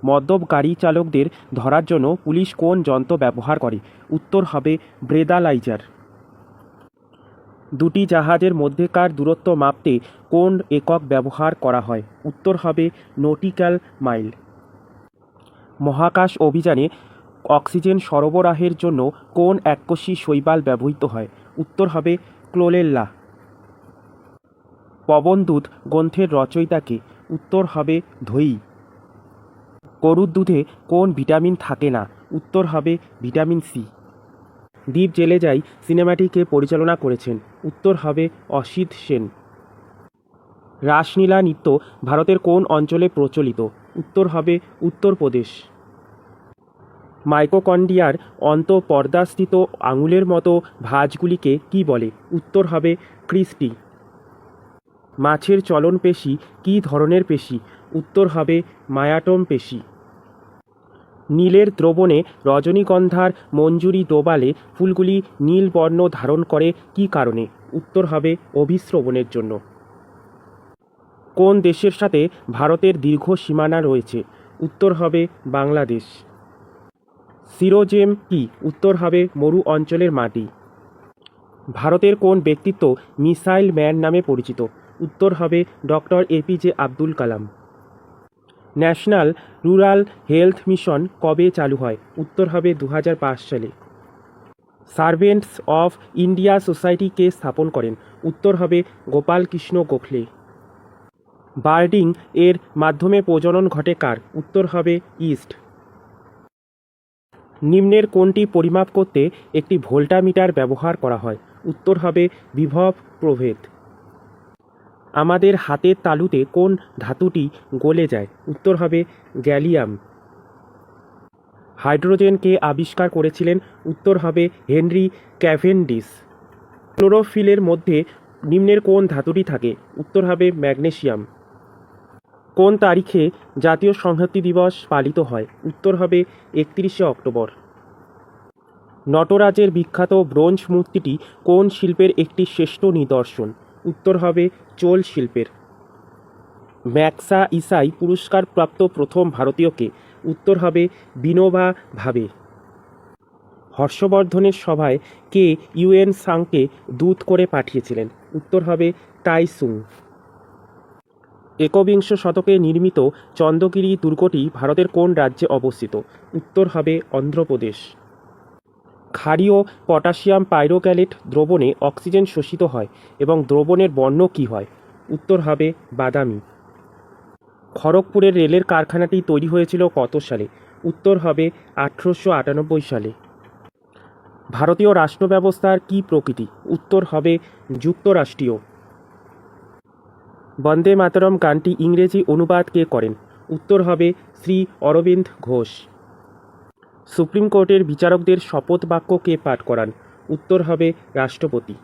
মদ্যপ গাড়ি চালকদের ধরার জন্য পুলিশ কোন যন্ত্র ব্যবহার করে? উত্তর হবে ব্রেদালাইজার। দুটি জাহাজের মধ্যেকার দূরত্ব মাপতে কোন একক ব্যবহার করা হয়? উত্তর হবে নটিক্যাল মাইল। মহাকাশ অভিযানে অক্সিজেন সরবরাহের জন্য কোন এককোষী শৈবাল ব্যবহৃত হয়? উত্তর হবে ক্লোরেল্লা। পবনদূত গ্রন্থের রচয়িতা কে? উত্তর হবে ধৈ। গরুর দুধে কোন ভিটামিন থাকে না? উত্তর হবে ভিটামিন সি। দ্বীপ জেলে যাই সিনেমাটি কে পরিচালনা করেছেন? উত্তর হবে অসিত সেন। রাসলীলা নৃত্য ভারতের কোন অঞ্চলে প্রচলিত? উত্তর হবে উত্তরপ্রদেশ। মাইটোকন্ড্রিয়ার অন্তঃপর্দাস্থিত আঙুলের মতো ভাঁজগুলিকে কী বলে? উত্তর হবে ক্রিস্টি। মাছের চলন পেশি কী ধরনের পেশি? উত্তর হবে মায়াটম পেশি। নীলের দ্রবণে রজনীগন্ধার মঞ্জুরি ডোবালে ফুলগুলি নীল বর্ণ ধারণ করে কী কারণে? উত্তর হবে অভিস্রবণের জন্য। কোন দেশের সাথে ভারতের দীর্ঘ সীমানা রয়েছে? উত্তর হবে বাংলাদেশ। সিরোজেম কি? উত্তর হবে মরু অঞ্চলের মাটি। ভারতের কোন ব্যক্তিত্ব মিসাইল ম্যান নামে পরিচিত? উত্তর হবে doctor APJ Abdul Kalam. National rural health mission কবে চালু হয়? উত্তর হবে 2005 সালে। সার্ভেন্টস অফ ইন্ডিয়া সোসাইটি কে স্থাপন করেন? উত্তর হবে গোপাল কৃষ্ণ গোখলে। বার্ডিং এর মাধ্যমে প্রজনন ঘটে কার? উত্তর হবে ইস্ট। নিম্নের কোনটি পরিমাপ করতে একটি ভোল্টামিটার ব্যবহার করা হয়? উত্তর হবে বিভব প্রভেদ। আমাদের হাতের তালুতে কোন ধাতুটি গলে যায়? উত্তর হবে গ্যালিয়াম। হাইড্রোজেন কে আবিষ্কার করেছিলেন? উত্তর হবে হেনরি ক্যাভেন্ডিশ। ক্লোরোফিলের মধ্যে নিম্নের কোন ধাতুটি থাকে? উত্তর হবে ম্যাগনেসিয়াম। কোন তারিখে জাতীয় সংহতি দিবস পালিত হয়? উত্তর হবে 31শে অক্টোবর। নটরাজের বিখ্যাত ব্রোঞ্জ মূর্তিটি কোন শিল্পের একটি শ্রেষ্ঠ নিদর্শন? উত্তর হবে চোল শিল্পের। ম্যাগসাইসাই পুরস্কারপ্রাপ্ত প্রথম ভারতীয় কে? উত্তর হবে বিনোবা ভাবে। হর্ষবর্ধনের সভায় কে ইউয়েন সাংকে দূত করে পাঠিয়েছিলেন? উত্তর হবে তাইসুং। একবিংশ শতকে নির্মিত চন্দ্রগিরি দুর্গটি ভারতের কোন রাজ্যে অবস্থিত? উত্তর হবে অন্ধ্রপ্রদেশ। ক্ষারীয় পটাশিয়াম পাইরোক্যালেট দ্রবণে অক্সিজেন শোষিত হয় এবং দ্রবণের বর্ণ কী হয়? উত্তর হবে বাদামি। খড়গপুরের রেলের কারখানাটি তৈরি হয়েছিল কত সালে? উত্তর হবে 1898 সালে। ভারতীয় রাষ্ট্র ব্যবস্থার কী প্রকৃতি? উত্তর হবে যুক্তরাষ্ট্রীয়। বন্দে মাতরম গানটি ইংরেজি অনুবাদ কে করেন? উত্তর হবে শ্রী অরবিন্দ ঘোষ। সুপ্রিম কোর্টের বিচারকদের শপথ বাক্য কে পাঠ করান? উত্তর হবে রাষ্ট্রপতি।